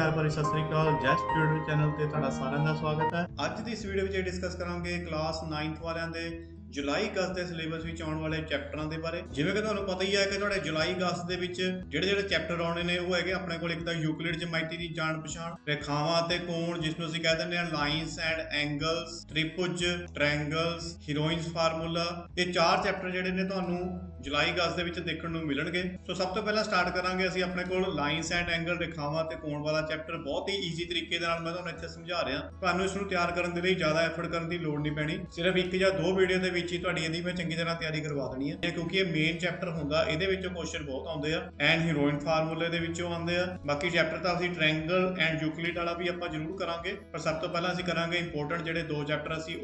प्यार भरी सत श्री अकाल। जस्ट ट्यूटर चैनल ते तुहाडा सारिਆਂ ਦਾ स्वागत है। ਅੱਜ ਦੀ ਇਸ ਵੀਡੀਓ ਵਿੱਚ ਡਿਸਕਸ ਕਰਾਂਗੇ ਕਲਾਸ 9th ਵਾਲਿਆਂ ਦੇ ਜੁਲਾਈ ਅਗਸਤ ਦੇ ਸਿਲੇਬਸ ਵਿੱਚ ਆਉਣ ਵਾਲੇ ਚੈਪਟਰਾਂ ਦੇ ਬਾਰੇ। ਜਿਵੇਂ ਕਿ ਤੁਹਾਨੂੰ ਪਤਾ ਹੀ ਹੈ ਕਿ ਤੁਹਾਡੇ ਜੁਲਾਈ ਅਗਸਤ ਦੇ ਵਿੱਚ ਜਿਹੜੇ ਚੈਪਟਰ ਆਉਣੇ ਨੇ ਉਹ ਹੈਗੇ ਆਪਣੇ ਕੋਲ ਇੱਕ ਤਾਂ ਯੂਕਲਿਡ ਜਿਓਮੈਟਰੀ ਦੀ ਜਾਣ ਪਛਾਣ, ਰੇਖਾਵਾਂ ਅਤੇ ਕੋਣ ਜਿਸ ਨੂੰ ਅਸੀਂ ਕਹਿ ਦਿੰਦੇ ਹਾਂ ਲਾਈਨਸ ਐਂਡ ਐਂਗਲਸ, ਤ੍ਰਿਭੁਜ, ਟ੍ਰਾਇੰਗਲਸ, ਹੀਰੋਇਨਸ ਫਾਰਮੂਲਾ। ਇਹ ਚਾਰ ਚੈਪਟਰ ਜਿਹੜੇ ਨੇ ਤੁਹਾਨੂੰ ਜੁਲਾਈ ਅਗਸਤ ਦੇ ਵਿੱਚ ਦੇਖਣ ਨੂੰ ਮਿਲਣਗੇ। ਸੋ ਸਭ ਤੋਂ ਪਹਿਲਾਂ ਸਟਾਰਟ ਕਰਾਂਗੇ ਅਸੀਂ ਆਪਣੇ ਕੋਲ ਲਾਈਨਸ ਐਂਡ ਐਂਗਲ, ਰੇਖਾਵਾਂ ਤੇ ਕੋਣ ਵਾਲਾ ਚੈਪਟਰ। ਬਹੁਤ ਹੀ ਈਜ਼ੀ ਤਰੀਕੇ ਦੇ ਨਾਲ ਮੈਂ ਤੁਹਾਨੂੰ ਇੱਥੇ ਸਮਝਾ ਰਿਹਾ। ਤੁਹਾਨੂੰ ਇਸ ਨੂੰ ਤਿਆਰ ਕਰਨ ਦੇ ਲਈ ਜ਼ਿਆਦਾ ਐਫਰਟ ਕਰਨ ਦੀ ਲੋੜ ਨਹੀਂ ਪੈਣੀ। ਸਿਰਫ ਇੱਕ ਜਾਂ ਦੋ ਵੀਡੀਓ ਦੇ ਵਿੱਚ ਹੀ ਤੁਹਾਡੀ ਇਹਦੀ ਮੈਂ ਚੰਗੀ ਤਰ੍ਹਾਂ ਤਿਆਰੀ ਕਰਵਾ ਦੇਣੀ ਹੈ, ਕਿਉਂਕਿ ਇਹ ਮੇਨ ਚੈਪਟਰ ਹੁੰਦਾ। ਇਹਦੇ ਵਿੱਚੋਂ ਕੁਐਸਚਨ ਬਹੁਤ ਆਉਂਦੇ ਆ ਐਂਡ ਹੀਰੋਇਨ ਫਾਰਮੂਲੇ ਦੇ ਵਿੱਚੋਂ ਆਉਂਦੇ ਆ। ਬਾਕੀ ਚੈਪਟਰ ਤਾਂ ਅਸੀਂ ਟ੍ਰਾਇੰਗਲ ਐਂਡ ਯੂਕਲਿਡ ਵਾਲਾ ਵੀ ਆਪਾਂ ਜ਼ਰੂਰ ਕਰਾਂਗੇ, ਪਰ ਸਭ ਤੋਂ ਪਹਿਲਾਂ ਅਸੀਂ ਕਰਾਂਗੇ ਇੰਪੋਰਟੈਂਟ ਜਿਹੜੇ ਦੋ ਚੈਪਟਰ ਅਸੀਂ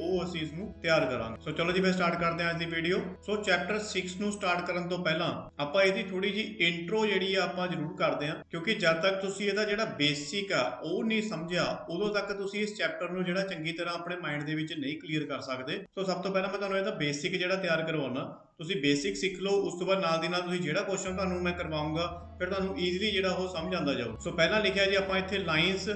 ਇਸ ਨੂੰ ਤਿਆਰ ਕਰਾਂਗੇ। ਸੋ ਚਲੋ ਜੀ ਫਿਰ ਸਟਾਰਟ ਕਰਦੇ ਹਾਂ ਅੱਜ ਦੀ ਵੀਡੀਓ। ਸੋ ਚੈਪਟਰ 6 ਨੂੰ ਸਟਾਰਟ ਕਰਨ ਤੋਂ ਪਹਿਲਾਂ ਆਪਾਂ ਇਹਦੀ ਥੋੜੀ ਜੀ ਇੰਟਰੋ ਜਿਹੜੀ ਆ ਆਪਾਂ ਜ਼ਰੂਰ ਕਰਦੇ ਹਾਂ, ਕਿਉਂਕਿ ਜਦ ਤੱਕ ਤੁਸੀਂ ਇਹਦਾ ਜਿਹੜਾ ਬੇਸਿਕ ਆ ਉਹ ਨਹੀਂ ਸਮਝਿਆ ਉਦੋਂ ਤੱਕ ਤੁਸੀਂ ਇਸ ਚੈਪਟਰ ਨੂੰ ਜਿਹੜਾ ਚੰਗੀ ਤਰ੍ਹਾਂ ਆਪਣੇ ਮਾਈਂਡ ਦੇ ਵਿੱਚ ਨਹੀਂ ਕਲੀਅਰ ਕਰ ਸਕਦੇ। ਸੋ ਸਭ ਤੋਂ ਪਹਿਲਾਂ ਮੈਂ ਤੁਹਾਨੂੰ ਇਹਦਾ ਬੇਸਿਕ ਜਿਹੜਾ ਤਿਆਰ ਕਰਵਾਉਣਾ, ਤੁਸੀਂ ਬੇਸਿਕ ਸਿੱਖ ਲਓ। ਉਸ ਤੋਂ ਬਾਅਦ ਨਾਲ ਦੀ ਨਾਲ ਤੁਸੀਂ ਜਿਹੜਾ ਕੁਐਸਚਨ ਤੁਹਾਨੂੰ ਮੈਂ ਕਰਵਾਉਂਗਾ ਫਿਰ ਤੁਹਾਨੂੰ ਈਜ਼ੀਲੀ ਜਿਹੜਾ ਉਹ ਸਮਝ ਆਉਂਦਾ ਜਾਊ। ਸੋ ਪਹਿਲਾਂ ਲਿਖਿਆ ਜੀ ਆਪਾਂ ਇੱਥੇ ਲਾਈਨਸ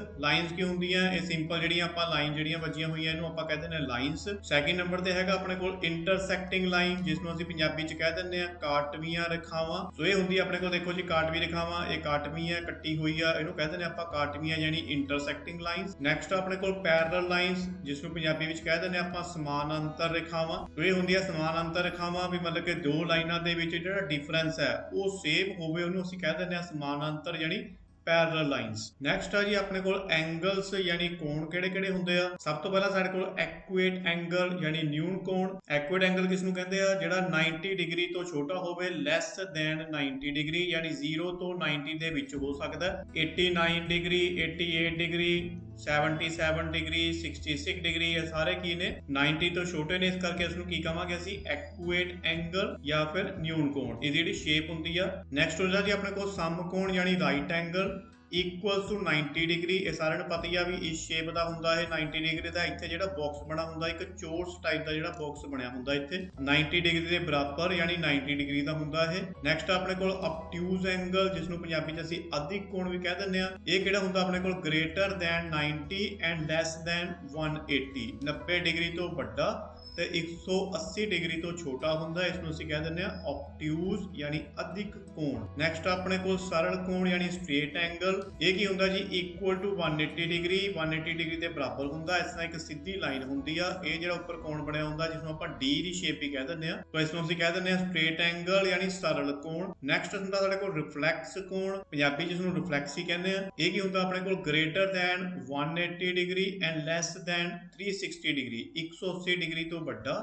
ਕੀ ਹੁੰਦੀਆਂ? ਇਹ ਸਿੰਪਲ ਜਿਹੜੀਆਂ ਆਪਾਂ ਲਾਈਨ ਜਿਹੜੀਆਂ ਵੱਜੀਆਂ ਹੋਈਆਂ ਇਹਨੂੰ ਆਪਾਂ ਕਹਿੰਦੇ ਨੇ ਲਾਈਨਸ। ਸੈਕਿੰਡ ਨੰਬਰ ਤੇ ਹੈਗਾ ਆਪਣੇ ਕੋਲ ਇੰਟਰਸੈਕਟਿੰਗ ਲਾਈਨ, ਜਿਸ ਨੂੰ ਅਸੀਂ ਪੰਜਾਬੀ ਚ ਕਹਿ ਦਿੰਦੇ ਆ ਕਾਟਵੀਆਂ ਰੇਖਾਵਾਂ। ਸੋ ਇਹ ਹੁੰਦੀ ਆਪਣੇ ਕੋਲ, ਦੇਖੋ ਜੀ ਕਾਟਵੀ ਰੇਖਾਵਾਂ, ਇਹ ਕਾਟਵੀ ਹੈ, ਕੱਟੀ ਹੋਈ ਆ, ਇਹਨੂੰ ਕਹਿੰਦੇ ਨੇ ਆਪਾਂ ਕਾਟਵੀਆਂ ਯਾਨੀ ਇੰਟਰਸੈਕਟਿੰਗ ਲਾਈਨਸ। ਨੈਕਸਟ ਆਪਣੇ ਕੋਲ ਪੈਰਲਲ ਲਾਈਨਸ, ਜਿਸ ਨੂੰ ਪੰਜਾਬੀ ਵਿੱਚ ਕਹਿ ਦਿੰਦੇ ਆਪਾਂ ਸਮਾਨਾਂਤਰ ਰੇਖਾਵਾਂ। ਸੋ ਇਹ ਹੁੰਦੀਆਂ ਸਮਾਨਾਂਤਰ ਰੇਖਾਵਾਂ, ਵੀ ਮਤਲਬ ਕਿ ਦੋ ਲਾਈਨਾਂ ਦੇ ਵਿੱਚ ਜਿਹੜਾ ਡਿਫਰੈਂਸ ਹੈ ਉਹ ਸੇਮ ਹੋਵੇ, ਉਹਨੂੰ ਅਸੀਂ ਕਹਿ ਦਿੰਦੇ ਆ ਸਮਾਨਾਂਤਰ ਯਾਨੀ ਪੈਰਲਲ ਲਾਈਨਸ। ਨੈਕਸਟ ਆ ਜੀ ਆਪਣੇ ਕੋਲ ਐਂਗਲਸ ਯਾਨੀ ਕੋਣ ਕਿਹੜੇ ਕਿਹੜੇ ਹੁੰਦੇ ਆ। ਸਭ ਤੋਂ ਪਹਿਲਾਂ ਸਾਡੇ ਕੋਲ ਐਕੂਏਟ ਐਂਗਲ ਯਾਨੀ ਨਿਊਨ ਕੋਣ। ਐਕੂਏਟ ਐਂਗਲ ਕਿਸ ਨੂੰ ਕਹਿੰਦੇ ਆ? ਜਿਹੜਾ 90 ਡਿਗਰੀ ਤੋਂ ਛੋਟਾ ਹੋਵੇ, ਲੈਸ ਦੈਨ 90 ਡਿਗਰੀ ਯਾਨੀ 0 ਤੋਂ 90 ਦੇ ਵਿੱਚ ਹੋ ਸਕਦਾ। 89 ਡਿਗਰੀ, 88 ਡਿਗਰੀ, 77 ਡਿਗਰੀ, 66 ਡਿਗਰੀ, ਇਹ ਸਾਰੇ ਕੀ ਨੇ? 90 ਤੋਂ ਛੋਟੇ ਨੇ, ਇਸ ਕਰਕੇ ਇਸ ਨੂੰ ਕੀ ਕਹਾਂਗੇ ਅਸੀਂ? ਐਕੂਏਟ ਐਂਗਲ ਜਾਂ ਫਿਰ ਨਿਊਨ ਕੋਣ। ਇਹਦੀ ਜਿਹੜੀ ਸ਼ੇਪ ਹੁੰਦੀ ਆ। ਨੈਕਸਟ ਹੋ ਜਾਂਦਾ ਜੀ ਆਪਣੇ ਕੋਲ ਸਮਕੋਣ ਯਾਨੀ right angle equals to 90 degree. ਇਹ ਸਾਰਿਆਂ ਨੂੰ ਪਤਾ ਹੀ ਆ ਵੀ ਇਸ ਸ਼ੇਪ ਦਾ ਹੁੰਦਾ ਇਹ 90 ਡਿਗਰੀ ਦਾ। ਇੱਥੇ ਜਿਹੜਾ ਬਾਕਸ ਬਣਾ ਹੁੰਦਾ ਇੱਕ ਚੋਰਸ ਟਾਈਪ ਦਾ ਜਿਹੜਾ ਬਾਕਸ ਬਣਿਆ ਹੁੰਦਾ ਇੱਥੇ 90 ਡਿਗਰੀ ਦੇ ਬਰਾਬਰ ਯਾਨੀ 90 ਡਿਗਰੀ ਦਾ ਹੁੰਦਾ ਇਹ। ਨੈਕਸਟ ਆਪਣੇ ਕੋਲ obtuse ਐਂਗਲ, ਜਿਸ ਨੂੰ ਪੰਜਾਬੀ ਚ ਅਸੀਂ ਅਧਿਕ ਕੋਣ ਵੀ ਕਹਿ ਦਿੰਦੇ ਆ। ਇਹ ਕਿਹੜਾ ਹੁੰਦਾ ਆਪਣੇ ਕੋਲ? Greater then 90 and less than 180, 90 degree ਤੋਂ ਵੱਡਾ ਤੇ 180 ਡਿਗਰੀ ਤੋਂ ਛੋਟਾ ਹੁੰਦਾ। ਇਸ ਨੂੰ ਅਸੀਂ ਕਹਿ ਦਿੰਦੇ ਆ obtuse ਯਾਨੀ ਅਧਿਕ ਕੋਣ। ਨੈਕਸਟ ਆਪਣੇ ਕੋਲ ਸਰਲ ਕੋਣ ਯਾਨੀ ਸਟ੍ਰੇਟ ਐਂਗਲ। ਇਹ ਕੀ ਹੁੰਦਾ ਜੀ? ਇਕੁਅਲ ਟੂ 180 ਡਿਗਰੀ, 180 ਡਿਗਰੀ ਦੇ ਬਰਾਬਰ ਹੁੰਦਾ। ਇਸ ਤਰ੍ਹਾਂ ਇੱਕ ਸਿੱਧੀ ਲਾਈਨ ਹੁੰਦੀ ਆ। ਇਹ ਜਿਹੜਾ ਉੱਪਰ ਕੋਣ ਬਣਿਆ ਹੁੰਦਾ ਜਿਸ ਨੂੰ ਆਪਾਂ ਡੀ ਦੀ ਸ਼ੇਪ ਹੀ ਕਹਿ ਦਿੰਦੇ ਆ, ਤਾਂ ਇਸ ਨੂੰ ਅਸੀਂ ਕਹਿ ਦਿੰਦੇ ਆ ਸਟ੍ਰੇਟ ਐਂਗਲ ਯਾਨੀ ਸਰਲ ਕੋਣ। ਨੈਕਸਟ ਹੁੰਦਾ ਸਾਡੇ ਕੋਲ ਰਿਫਲੈਕਸ ਕੋਣ, ਪੰਜਾਬੀ ਜਿਸ ਨੂੰ ਰਿਫਲੈਕਸ ਹੀ ਕਹਿੰਦੇ ਆ। ਇਹ ਕੀ ਹੁੰਦਾ ਆਪਣੇ ਕੋਲ? Greater then 180 degree and less than 360 degree, 180 degree ਤੋਂ ਵੱਡਾ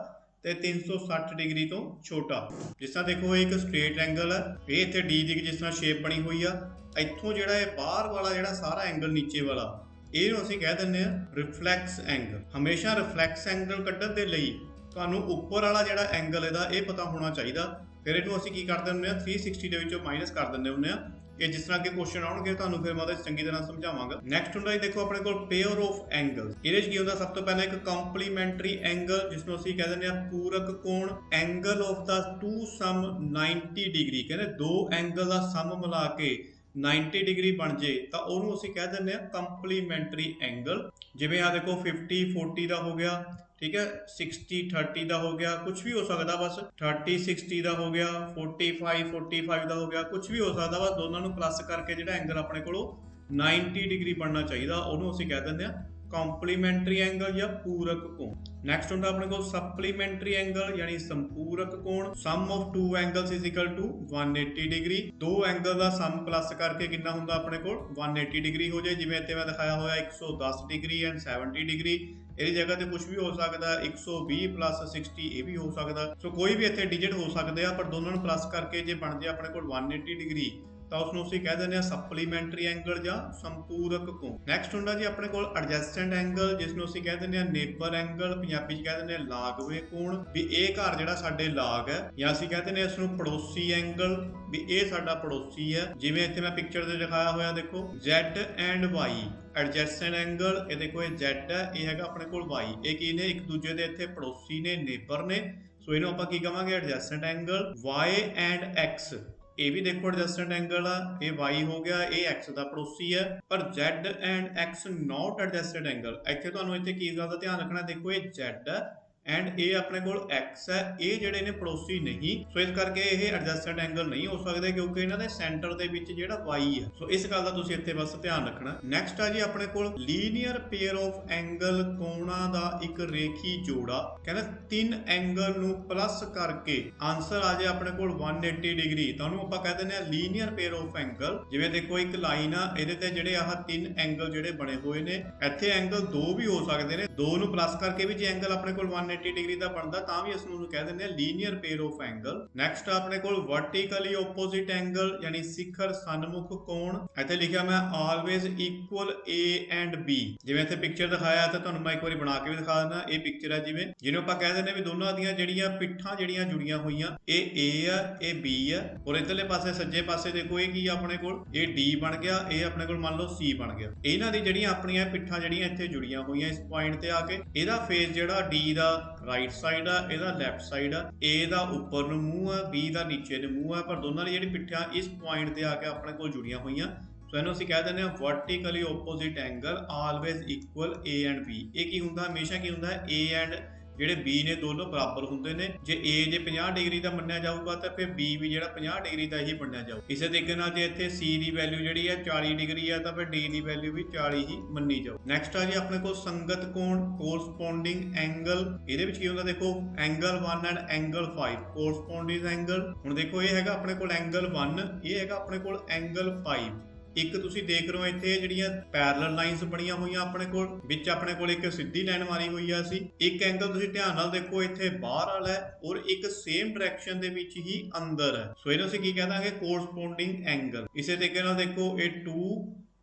ਤੇ 360 ਡਿਗਰੀ ਤੋਂ ਛੋਟਾ। ਜਿਸ ਤਰ੍ਹਾਂ ਦੇਖੋ ਇਹ ਇੱਕ ਸਟ੍ਰੇਟ ਐਂਗਲ ਹੈ, ਇਹ ਇੱਥੇ ਡੀ ਦੀ ਜਿਸ ਤਰ੍ਹਾਂ ਸ਼ੇਪ ਬਣੀ ਹੋਈ ਆ। ਇੱਥੋਂ ਜਿਹੜਾ ਇਹ ਬਾਹਰ ਵਾਲਾ ਜਿਹੜਾ ਸਾਰਾ ਐਂਗਲ ਨੀਚੇ ਵਾਲਾ, ਇਹਨੂੰ ਅਸੀਂ ਕਹਿ ਦਿੰਦੇ ਆ ਰਿਫਲੈਕਸ ਐਂਗਲ। ਹਮੇਸ਼ਾ ਰਿਫਲੈਕਸ ਐਂਗਲ ਕੱਢਣ ਦੇ ਲਈ ਤੁਹਾਨੂੰ ਉੱਪਰ ਵਾਲਾ ਜਿਹੜਾ ਐਂਗਲ ਇਹਦਾ ਇਹ ਪਤਾ ਹੋਣਾ ਚਾਹੀਦਾ। ਫਿਰ ਇਹਨੂੰ ਅਸੀਂ ਕੀ ਕਰਦੇ ਹੁੰਦੇ ਆ? 360 ਦੇ ਵਿੱਚੋਂ ਮਾਈਨਸ ਕਰ ਦਿੰਦੇ ਹੁੰਦੇ ਆ। ਇਹ ਜਿਸ ਤਰ੍ਹਾਂ ਕਿ ਕੁਐਸਚਨ ਆਉਣਗੇ ਤੁਹਾਨੂੰ ਫਿਰ ਮੈਂ ਉਹਦੇ ਚੰਗੀ ਤਰ੍ਹਾਂ ਸਮਝਾਵਾਂਗਾ। ਨੈਕਸਟ ਹੁੰਦਾ ਜੀ ਦੇਖੋ ਆਪਣੇ ਕੋਲ ਪੇਅਰ ਆਫ ਐਂਗਲਸ। ਇਹਦੇ 'ਚ ਕੀ ਹੁੰਦਾ? ਸਭ ਤੋਂ ਪਹਿਲਾਂ ਇੱਕ ਕੰਪਲੀਮੈਂਟਰੀ ਐਂਗਲ, ਜਿਸ ਨੂੰ ਅਸੀਂ ਕਹਿ ਦਿੰਦੇ ਆ ਪੂਰਕ ਕੋਣ। ਐਂਗਲ ਆਫ ਦਾ ਟੂ ਸਮ 90 ਡਿਗਰੀ, ਕਹਿੰਦੇ ਦੋ ਐਂਗਲ ਦਾ ਸਮ ਮਿਲਾ ਕੇ 90 ਡਿਗਰੀ ਬਣ ਜੇ ਤਾਂ ਉਹਨੂੰ ਅਸੀਂ ਕਹਿ ਦਿੰਦੇ ਆ ਕੰਪਲੀਮੈਂਟਰੀ ਐਂਗਲ। ਜਿਵੇਂ ਆ ਦੇਖੋ 50 40 ਦਾ ਹੋ ਗਿਆ, ਠੀਕ ਹੈ, 60 30 ਦਾ ਹੋ ਗਿਆ, ਕੁਝ ਵੀ ਹੋ ਸਕਦਾ, ਬਸ 30 60 ਦਾ ਹੋ ਗਿਆ, 45 45 ਦਾ ਹੋ ਗਿਆ, ਕੁਝ ਵੀ ਹੋ ਸਕਦਾ। ਬਸ ਦੋਨਾਂ ਨੂੰ ਪਲੱਸ ਕਰਕੇ ਜਿਹੜਾ ਐਂਗਲ ਆਪਣੇ ਕੋਲੋਂ 90 ਡਿਗਰੀ ਬਣਨਾ ਚਾਹੀਦਾ, ਉਹਨੂੰ ਅਸੀਂ ਕਹਿ ਦਿੰਦੇ ਆ ਕੰਪਲੀਮੈਂਟਰੀ ਐਂਗਲ ਜਾਂ ਪੂਰਕ ਕੋਣ। ਨੈਕਸਟ ਹੁੰਦਾ ਆਪਣੇ ਕੋਲ ਸਪਲੀਮੈਂਟਰੀ ਐਂਗਲ ਯਾਨੀ ਸੰਪੂਰਕ ਕੋਣ। Sum of two angles is equal to 180 degree. ਦੋ ਐਂਗਲ ਦਾ ਸਮ ਪਲੱਸ ਕਰਕੇ ਕਿੰਨਾ ਹੁੰਦਾ ਆਪਣੇ ਕੋਲ? 180 ਡਿਗਰੀ ਹੋ ਜਾਏ। ਜਿਵੇਂ ਇੱਥੇ ਮੈਂ ਦਿਖਾਇਆ ਹੋਇਆ 110 ਡਿਗਰੀ ਐਂਡ 70 ਡਿਗਰੀ, ਇਹਦੀ ਜਗ੍ਹਾ ਤੇ ਕੁਝ ਵੀ ਹੋ ਸਕਦਾ। 120 ਪਲੱਸ 60 ਇਹ ਵੀ ਹੋ ਸਕਦਾ। ਸੋ ਕੋਈ ਵੀ ਇੱਥੇ ਡਿਜਿਟ ਹੋ ਸਕਦੇ ਆ, ਪਰ ਦੋਨਾਂ ਨੂੰ ਪਲੱਸ ਕਰਕੇ ਜੇ ਬਣ ਜਾਏ ਆਪਣੇ ਕੋਲ 180 ਡਿਗਰੀ ਤਾਂ ਉਸਨੂੰ ਅਸੀਂ ਕਹਿ ਦਿੰਦੇ ਆ ਸਪਲੀਮੈਂਟਰੀ ਐਂਗਲ ਜਾਂ ਸੰਪੂਰਕ ਕੋਣ। ਨੈਕਸਟ ਹੁੰਦਾ ਜੀ ਆਪਣੇ ਕੋਲ ਐਡਜਸਟੈਂਟ ਐਂਗਲ, ਜਿਸ ਨੂੰ ਅਸੀਂ ਕਹਿ ਦਿੰਦੇ ਆ ਨੇਬਰ ਐਂਗਲ, ਪੰਜਾਬੀ ਚ ਕਹਿ ਦਿੰਦੇ ਆ ਲਾਗਵੇਂ ਕੋਣ। ਵੀ ਇਹ ਘਰ ਜਿਹੜਾ ਸਾਡੇ ਲਾਗ ਹੈ, ਜਾਂ ਅਸੀਂ ਕਹਿ ਦਿੰਦੇ ਆ ਇਸ ਨੂੰ ਪੜੋਸੀ ਐਂਗਲ, ਵੀ ਇਹ ਸਾਡਾ ਪੜੋਸੀ ਹੈ। ਜਿਵੇਂ ਇੱਥੇ ਮੈਂ ਪਿਕਚਰ ਤੇ ਦਿਖਾਇਆ ਹੋਇਆ ਦੇਖੋ Z ਐਂਡ Y ਐਡਜਸਟੈਂਟ ਐਂਗਲ। ਇਹ ਦੇਖੋ ਇਹ Z ਹੈ, ਇਹ ਹੈਗਾ ਆਪਣੇ ਕੋਲ Y। ਇਹ ਕੀ ਨੇ? ਇੱਕ ਦੂਜੇ ਦੇ ਇੱਥੇ ਪੜੋਸੀ ਨੇ, ਨੇਬਰ ਨੇ। ਸੋ ਇਹਨੂੰ ਆਪਾਂ ਕੀ ਕਹਾਂਗੇ? ਐਡਜਸਟੈਂਟ ਐਂਗਲ। Y ਐਂਡ X ਇਹ ਵੀ ਦੇਖੋ ਐਡਜਸਟੈਂਟ ਐਂਗਲ ਆ, ਇਹ y ਹੋ ਗਿਆ, ਇਹ x ਦਾ ਪੜੋਸੀ ਹੈ, ਪਰ z and x not adjacent angle. ਇੱਥੇ ਤੁਹਾਨੂੰ ਇੱਥੇ ਕੀ ਗੱਲ ਦਾ ਧਿਆਨ ਰੱਖਣਾ, ਦੇਖੋ ਇਹ z ਹੈ ਐਂਡ ਇਹ ਆਪਣੇ ਕੋਲ x ਹੈ, ਇਹ ਜਿਹੜੇ ਨੇ ਪੜੋਸੀ ਨਹੀਂ, ਸੋ ਇਸ ਕਰਕੇ ਇਹ ਐਡਜਸਟੈਂਟ ਐਂਗਲ ਨਹੀਂ ਹੋ ਸਕਦੇ ਕਿਉਂਕਿ ਇਹਨਾਂ ਦੇ ਸੈਂਟਰ ਦੇ ਵਿੱਚ ਜਿਹੜਾ y ਹੈ। ਸੋ ਇਸ ਗੱਲ ਦਾ ਤੁਸੀਂ ਇੱਥੇ ਬਸ ਧਿਆਨ ਰੱਖਣਾ। ਨੈਕਸਟ ਆ ਜੀ ਆਪਣੇ ਕੋਲ ਲੀਨੀਅਰ ਪੇਅਰ ਆਫ ਐਂਗਲ, ਕੋਣਾਂ ਦਾ ਇੱਕ ਰੇਖੀ ਜੋੜਾ। ਕਹਿੰਦਾ 3 ਐਂਗਲ ਨੂੰ ਪਲੱਸ ਕਰਕੇ ਆਨਸਰ ਆ ਜਾਏ ਆਪਣੇ ਕੋਲ 180 ਡਿਗਰੀ, ਤੁਹਾਨੂੰ ਆਪਾਂ ਕਹਿ ਦਿੰਦੇ ਆ ਲੀਨੀਅਰ ਪੇਅਰ ਆਫ ਐਂਗਲ। ਜਿਵੇਂ ਦੇਖੋ ਇੱਕ ਲਾਈਨ ਆ, ਇਹਦੇ ਤੇ ਜਿਹੜੇ ਆਹ 3 ਐਂਗਲ ਜਿਹੜੇ ਬਣੇ ਹੋਏ ਨੇ, ਇੱਥੇ ਐਂਗਲ 2 ਵੀ ਹੋ ਸਕਦੇ ਨੇ, 2 ਨੂੰ ਪਲੱਸ ਕਰਕੇ ਵੀ ਜੇ ਐਂਗਲ ਆਪਣੇ ਕੋਲ 180 ਡਿਗਰੀ ਦਾ ਬਣਦਾ ਤਾਂ ਵੀ ਇਸ ਨੂੰ ਕਹਿ ਦਿੰਦੇ ਆ linear pair of angle. Next ਆਪਣੇ ਕੋਲ ਵਰਟੀਕਲੀ ਆਪੋਜ਼ਿਟ ਐਂਗਲ ਯਾਨੀ ਸਿਖਰ ਸਨਮੁਖ ਕੋਣ। ਇੱਥੇ ਲਿਖਿਆ ਮੈਂ always equal A and B। ਜਿਵੇਂ ਇੱਥੇ ਪਿਕਚਰ ਦਿਖਾਇਆ ਤਾਂ ਤੁਹਾਨੂੰ ਮੈਂ ਇੱਕ ਵਾਰੀ ਬਣਾ ਕੇ ਵੀ ਦਿਖਾ ਦਿੰਦਾ। ਇਹ ਪਿਕਚਰ ਹੈ ਜਿਵੇਂ ਜਿਹਨੂੰ ਆਪਾਂ ਕਹਿ ਦਿੰਦੇ ਵੀ ਦੋਨਾਂ ਦੀਆਂ ਜਿਹੜੀਆਂ ਪਿੱਠਾਂ ਜਿਹੜੀਆਂ ਜੁੜੀਆਂ ਹੋਈਆਂ, ਇਹ A ਆ, ਇਹ B ਆ, ਔਰ ਇਧਰਲੇ ਪਾਸੇ ਸੱਜੇ ਪਾਸੇ ਦੇਖੋ ਇਹ ਕੀ ਆ ਆਪਣੇ ਕੋਲ, ਇਹ D ਬਣ ਗਿਆ, ਇਹ ਆਪਣੇ ਕੋਲ ਮੰਨ ਲਓ C ਬਣ ਗਿਆ। ਇਹਨਾਂ ਦੀ ਜਿਹੜੀਆਂ ਆਪਣੀਆਂ ਪਿੱਠਾਂ ਜਿਹੜੀਆਂ ਇੱਥੇ ਜੁੜੀਆਂ ਹੋਈਆਂ ਇਸ ਪੁਆਇੰਟ ਤੇ ਆ ਕੇ, ਇਹਦਾ ਫੇਸ ਜਿਹੜਾ D ਦਾ ਰਾਈਟ ਸਾਈਡ ਆ, ਇਹਦਾ ਲੈਫਟ ਸਾਈਡ ਆ, A ਦਾ ਉੱਪਰ ਨੂੰ ਮੂੰਹ ਆ, B ਦਾ ਨੀਚੇ ਨੂੰ ਮੂੰਹ ਆ, ਪਰ ਦੋਨਾਂ ਦੀ ਜਿਹੜੀ ਪਿੱਠਾਂ ਇਸ ਪੁਆਇੰਟ ਤੇ ਆ ਕੇ ਆਪਣੇ ਕੋਲ ਜੁੜੀਆਂ ਹੋਈਆਂ। ਸੋ ਇਹਨੂੰ ਅਸੀਂ ਕਹਿ ਦਿੰਦੇ ਹਾਂ vertically opposite angle always equal A and B। ਇਹ ਕੀ ਹੁੰਦਾ, ਹਮੇਸ਼ਾ ਕੀ ਹੁੰਦਾ, A ਐਂਡ ਜਿਹੜੇ B ਨੇ ਦੋਨੋਂ ਬਰਾਬਰ ਹੁੰਦੇ ਨੇ। ਜੇ A ਜੇ 50 ਡਿਗਰੀ ਦਾ ਮੰਨਿਆ ਜਾਊਗਾ ਤਾਂ ਫਿਰ B ਵੀ ਜਿਹੜਾ 50 ਡਿਗਰੀ ਦਾ ਹੀ ਮੰਨਿਆ ਜਾਊ। ਇਸੇ ਤਰੀਕੇ ਨਾਲ ਜੇ ਇੱਥੇ C ਦੀ ਵੈਲਿਊ ਜਿਹੜੀ ਹੈ 40 ਡਿਗਰੀ ਹੈ ਤਾਂ ਫਿਰ D ਦੀ ਵੈਲਿਊ ਵੀ 40 ਹੀ ਮੰਨੀ ਜਾਊ। ਨੈਕਸਟ ਆ ਜੀ ਆਪਣੇ ਕੋਲ ਸੰਗਤ ਕੋਣ, ਕੋਰਸਪੋਂਡਿੰਗ ਐਂਗਲ। ਇਹਦੇ ਵਿੱਚ ਕੀ ਹੁੰਦਾ, ਦੇਖੋ angle 1 and angle 5 corresponding angle. ਹੁਣ ਦੇਖੋ ਇਹ ਹੈਗਾ ਆਪਣੇ ਕੋਲ ਐਂਗਲ 1, ਇਹ ਹੈਗਾ ਆਪਣੇ ਕੋਲ ਐਂਗਲ 5। ਇੱਕ ਤੁਸੀਂ ਦੇਖ ਰਹੇ ਹੋ ਇੱਥੇ ਜਿਹੜੀਆਂ ਪੈਰਲਲ ਲਾਈਨਸ ਬਣੀਆਂ ਹੋਈਆਂ ਆਪਣੇ ਕੋਲ, ਵਿੱਚ ਆਪਣੇ ਕੋਲ ਇੱਕ ਸਿੱਧੀ ਲਾਈਨ ਮਾਰੀ ਹੋਈ ਆ ਸੀ। ਇੱਕ ਐਂਗਲ ਤੁਸੀਂ ਧਿਆਨ ਨਾਲ ਦੇਖੋ ਇੱਥੇ ਬਾਹਰ ਵਾਲਾ ਹੈ ਔਰ ਇੱਕ ਸੇਮ ਡਾਇਰੈਕਸ਼ਨ ਦੇ ਵਿੱਚ ਹੀ ਅੰਦਰ ਹੈ। ਸੋ ਇਹਨੂੰ ਅਸੀਂ ਕੀ ਕਹਿ ਦਾਂਗੇ, ਕੋਰਸਪੋਂਡਿੰਗ ਐਂਗਲ। ਇਸੇ ਤਰੀਕੇ ਨਾਲ ਦੇਖੋ ਇਹ 2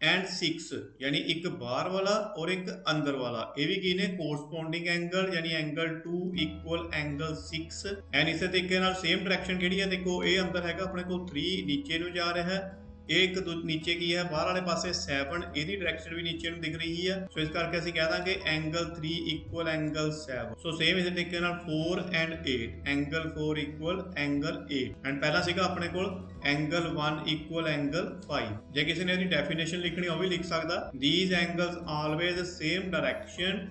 ਐਂਡ 6 ਯਾਨੀ ਇੱਕ ਬਾਹਰ ਵਾਲਾ ਔਰ ਇੱਕ ਅੰਦਰ ਵਾਲਾ, ਇਹ ਵੀ ਕੀ ਨੇ, ਕੋਰਸਪੋਂਡਿੰਗ ਐਂਗਲ ਯਾਨੀ ਐਂਗਲ 2 ਇਕੁਅਲ ਐਂਗਲ 6। ਐਂਡ ਇਸੇ ਤਰੀਕੇ ਨਾਲ ਸੇਮ ਡਾਇਰੈਕਸ਼ਨ ਕਿਹੜੀ ਹੈ, ਦੇਖੋ ਇਹ ਅੰਦਰ ਹੈਗਾ ਆਪਣੇ ਕੋਲ 3, ਨੀਚੇ ਨੂੰ ਜਾ ਰਿਹਾ ਹੈ, ਇਹ ਇੱਕ ਨੀਚੇ ਕੀ ਹੈ ਬਾਹਰ ਵਾਲੇ ਪਾਸੇ 7, ਇਹਦੀ ਡਾਇਰੈਕਸ਼ਨ ਵੀ ਨੀਚੇ ਨੂੰ ਦਿਖ ਰਹੀ ਹੈ। ਸੋ ਇਸ ਕਰਕੇ ਅਸੀਂ ਕਹਿ ਦਾਂਗੇ angle 3 equal angle 7। So same ਇਸੇ ਤਰੀਕੇ ਨਾਲ 4 and 8, angle 4 equal angle 8। And ਪਹਿਲਾਂ ਸੀਗਾ ਆਪਣੇ ਕੋਲ ਐਂਗਲ 1 ਇਕੁਅਲ ਐਂਗਲ 5। ਜੇ ਕਿਸੇ ਨੇ ਇਹਦੀ ਡੈਫੀਨੇਸ਼ਨ ਲਿਖਣੀ ਉਹ ਵੀ ਲਿਖ ਸਕਦਾ, these angles always same direction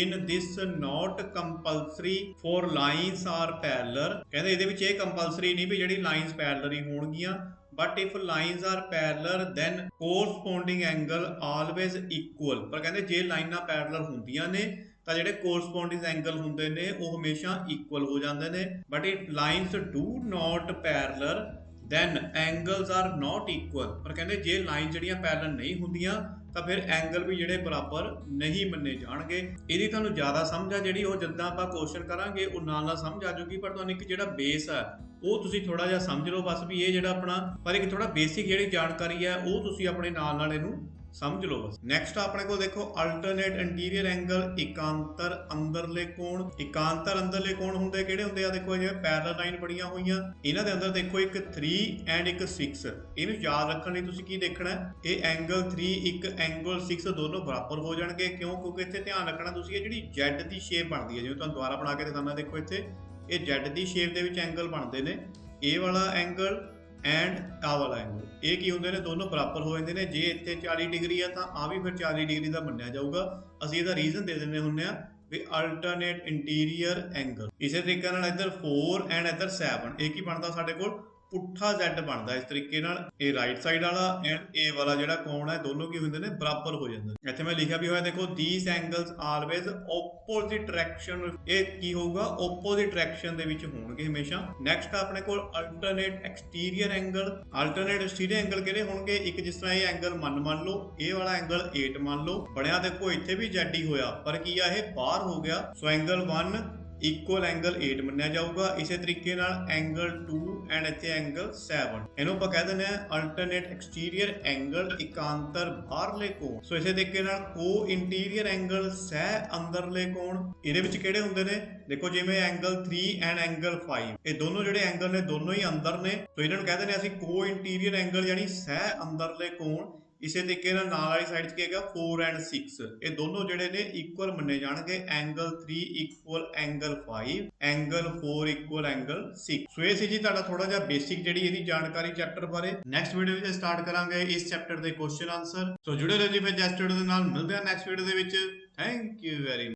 in this not compulsory for lines are parallel। ਕਹਿੰਦੇ ਇਹਦੇ ਵਿੱਚ ਇਹ ਕੰਪਲਸਰੀ ਨਹੀਂ ਵੀ ਜਿਹੜੀ ਲਾਈਨਸ ਪੈਰਲਲ ਹੀ ਹੋਣਗੀਆਂ, but if lines are parallel then corresponding angle always equal। ਪਰ ਕਹਿੰਦੇ ਜੇ ਲਾਈਨਾਂ ਪੈਰਲਲ ਹੁੰਦੀਆਂ ਨੇ ਤਾਂ ਜਿਹੜੇ ਕੋਰਸਪੋਂਡਿੰਗ ਐਂਗਲ ਹੁੰਦੇ ਨੇ ਉਹ ਹਮੇਸ਼ਾ ਇਕੁਅਲ ਹੋ ਜਾਂਦੇ ਨੇ। But if lines do not parallel then angles are not equal। ਪਰ ਕਹਿੰਦੇ ਜੇ ਲਾਈਨ ਜਿਹੜੀਆਂ ਪੈਰਲਲ ਨਹੀਂ ਹੁੰਦੀਆਂ ਤਾਂ ਫਿਰ ਐਂਗਲ ਵੀ ਜਿਹੜੇ ਬਰਾਬਰ ਨਹੀਂ ਮੰਨੇ ਜਾਣਗੇ। ਇਹਦੀ ਤੁਹਾਨੂੰ ਜ਼ਿਆਦਾ ਸਮਝ ਆ ਜਿਹੜੀ ਉਹ ਜਿੱਦਾਂ ਆਪਾਂ ਕੁਐਸਚਨ ਕਰਾਂਗੇ ਉਹ ਨਾਲ ਸਮਝ ਆ ਜਾਊਗੀ, ਪਰ ਤੁਹਾਨੂੰ ਇੱਕ ਜਿਹੜਾ ਬੇਸ ਆ ਉਹ ਤੁਸੀਂ ਥੋੜਾ ਜਿਹਾ ਸਮਝ ਲਓ ਬਸ ਵੀ ਇਹ ਜਿਹੜਾ ਆਪਣਾ, ਪਰ ਇੱਕ ਥੋੜਾ ਬੇਸਿਕ ਜਿਹੜੀ ਜਾਣਕਾਰੀ ਹੈ ਉਹ ਤੁਸੀਂ ਆਪਣੇ ਨਾਲ ਇਹਨੂੰ ਸਮਝ ਲਓ ਬਸ। ਨੈਕਸਟ ਆਪਣੇ ਕੋਲ ਦੇਖੋ ਅਲਟਰਨੇਟ ਇੰਟੀਰੀਅਰ ਐਂਗਲ, ਇਕਾਂਤਰ ਅੰਦਰਲੇ ਕੋਣ। ਇਕਾਂਤਰ ਅੰਦਰਲੇ ਕੋਣ ਹੁੰਦੇ ਕਿਹੜੇ ਹੁੰਦੇ ਆ, ਦੇਖੋ ਜਿਵੇਂ ਪੈਰਲਲ ਲਾਈਨ ਬਣੀਆਂ ਹੋਈਆਂ ਇਹਨਾਂ ਦੇ ਅੰਦਰ ਦੇਖੋ ਇੱਕ 3 ਐਂਡ ਇੱਕ 6। ਇਹਨੂੰ ਯਾਦ ਰੱਖਣ ਲਈ ਤੁਸੀਂ ਕੀ ਦੇਖਣਾ, ਇਹ ਐਂਗਲ 3 ਇੱਕ ਐਂਗਲ 6 ਦੋਨੋਂ ਬਰਾਬਰ ਹੋ ਜਾਣਗੇ। ਕਿਉਂ, ਕਿਉਂਕਿ ਇੱਥੇ ਧਿਆਨ ਰੱਖਣਾ ਤੁਸੀਂ ਇਹ ਜਿਹੜੀ Z ਦੀ ਸ਼ੇਪ ਬਣਦੀ ਹੈ, ਜਿਵੇਂ ਤੁਹਾਨੂੰ ਦੁਬਾਰਾ ਬਣਾ ਕੇ ਦਿਖਾਉਂਦਾ, ਦੇਖੋ ਇੱਥੇ ਇਹ Z ਦੀ ਸ਼ੇਪ ਦੇ ਵਿੱਚ ਐਂਗਲ ਬਣਦੇ ਨੇ, ਇਹ ਵਾਲਾ ਐਂਗਲ ਐਂਡ ਆਹ ਵਾਲਾ ਐਂਗਲ, ਇਹ ਕੀ ਹੁੰਦੇ ਨੇ, ਦੋਨੋਂ ਬਰਾਬਰ ਹੋ ਜਾਂਦੇ ਨੇ। ਜੇ ਇੱਥੇ 40 ਡਿਗਰੀ ਆ ਤਾਂ ਆ ਵੀ ਫਿਰ 40 ਡਿਗਰੀ ਦਾ ਮੰਨਿਆ ਜਾਊਗਾ। ਅਸੀਂ ਇਹਦਾ ਰੀਜ਼ਨ ਦੇ ਦਿੰਦੇ ਹੁੰਦੇ ਆ ਵੀ ਅਲਟਰਨੇਟ ਇੰਟੀਰੀਅਰ ਐਂਗਲ। ਇਸੇ ਤਰੀਕੇ ਨਾਲ ਇੱਧਰ 4 ਐਂਡ ਇੱਧਰ 7, ਇਹ ਕੀ ਬਣਦਾ ਸਾਡੇ ਕੋਲ, ਪੁੱਠਾ Z ਬਣਦਾ ਇਸ ਤਰੀਕੇ ਨਾਲ। ਇਹ ਰਾਈਟ ਸਾਈਡ ਵਾਲਾ ਐਂਡ ਇਹ ਵਾਲਾ ਜਿਹੜਾ ਕੋਣ ਹੈ ਦੋਨੋਂ ਕੀ ਹੁੰਦੇ ਨੇ, ਬਰਾਬਰ ਹੋ ਜਾਂਦੇ ਨੇ। ਇੱਥੇ ਮੈਂ ਲਿਖਿਆ ਵੀ ਹੋਇਆ ਦੇਖੋ these angles always opposite direction। ਇਹ ਕੀ ਹੋਊਗਾ, opposite direction ਦੇ ਵਿੱਚ ਹੋਣਗੇ ਹਮੇਸ਼ਾ। ਨੈਕਸਟ ਆਪਣੇ ਕੋਲ alternate exterior angle। alternate exterior angle ਕਿਹੜੇ ਹੋਣਗੇ, ਇੱਕ ਜਿਸ ਤਰ੍ਹਾਂ ਇਹ ਐਂਗਲ ਮੰਨ ਲਓ, ਇਹ ਵਾਲਾ ਐਂਗਲ 8 ਮੰਨ ਲਓ ਬਣਿਆ, ਦੇਖੋ ਇੱਥੇ ਵੀ Z ਹੀ ਹੋਇਆ ਪਰ ਕੀ ਆ ਇਹ ਬਾਹਰ ਹੋ ਗਿਆ। ਸੋ ਐਂਗਲ 1 ਇਕੁਅਲ ਐਂਗਲ 8 ਮੰਨਿਆ ਜਾਊਗਾ। ਇਸੇ ਤਰੀਕੇ ਨਾਲ ਐਂਗਲ 2 ਐਂਡ ਇੱਥੇ ਐਂਗਲ 7, ਇਹਨੂੰ ਆਪਾਂ ਕਹਿ ਦਿੰਦੇ ਆ ਅਲਟਰਨੇਟ ਐਕਸਟੀਰੀਅਰ ਐਂਗਲ, ਇਕਾਂਤਰ ਬਾਹਰਲੇ ਕੋਣ। ਸੋ ਇਸੇ ਤਰੀਕੇ ਨਾਲ ਕੋ ਇੰਟੀਰੀਅਰ ਐਂਗਲ, ਸਹਿ ਅੰਦਰਲੇ ਕੋਣ। ਇਹਦੇ ਵਿੱਚ ਕਿਹੜੇ ਹੁੰਦੇ ਨੇ, ਦੇਖੋ ਜਿਵੇਂ ਐਂਗਲ 3 ਐਂਡ ਐਂਗਲ 5, ਇਹ ਦੋਨੋਂ ਜਿਹੜੇ ਐਂਗਲ ਨੇ ਦੋਨੋਂ ਹੀ ਅੰਦਰ ਨੇ। ਸੋ ਇਹਨਾਂ ਨੂੰ ਕਹਿ ਦਿੰਦੇ ਆ ਅਸੀਂ ਕੋ ਇੰਟੀਰੀਅਰ ਐਂਗਲ ਯਾਨੀ ਸਹਿ ਅੰਦਰਲੇ ਕੋਣ। ਇਸੇ ਤਰੀਕੇ ਨਾਲ ਵਾਲੀ ਸਾਈਡ 'ਚ ਕੀ ਹੈਗਾ 4 ਐਂਡ 6 ਇਹ ਦੋਨੋਂ ਜਿਹੜੇ ਨੇ ਇਕੁਅਲ ਮੰਨੇ ਜਾਣਗੇ angle 3 equal angle 5 angle 4 equal angle 6 ਸੋ ਇਹ ਸੀ ਜੀ ਤੁਹਾਡਾ ਥੋੜਾ ਜਿਹਾ ਬੇਸਿਕ ਜਿਹੜੀ ਇਹਦੀ ਜਾਣਕਾਰੀ ਚੈਪਟਰ ਬਾਰੇ। ਨੈਕਸਟ ਵੀਡੀਓ ਵਿੱਚ ਸਟਾਰਟ ਕਰਾਂਗੇ ਇਸ ਚੈਪਟਰ ਦੇ ਕੁਐਸਚਨ ਆਨਸਰ। ਸੋ ਜੁੜੇ ਰਹੋ ਜੀ ਫਿਰ ਜੈਸਟਰ ਦੇ ਨਾਲ, ਮਿਲਦੇ ਹਾਂ ਨੈਕਸਟ ਵੀਡੀਓ ਦੇ ਵਿੱਚ। Thank you very much.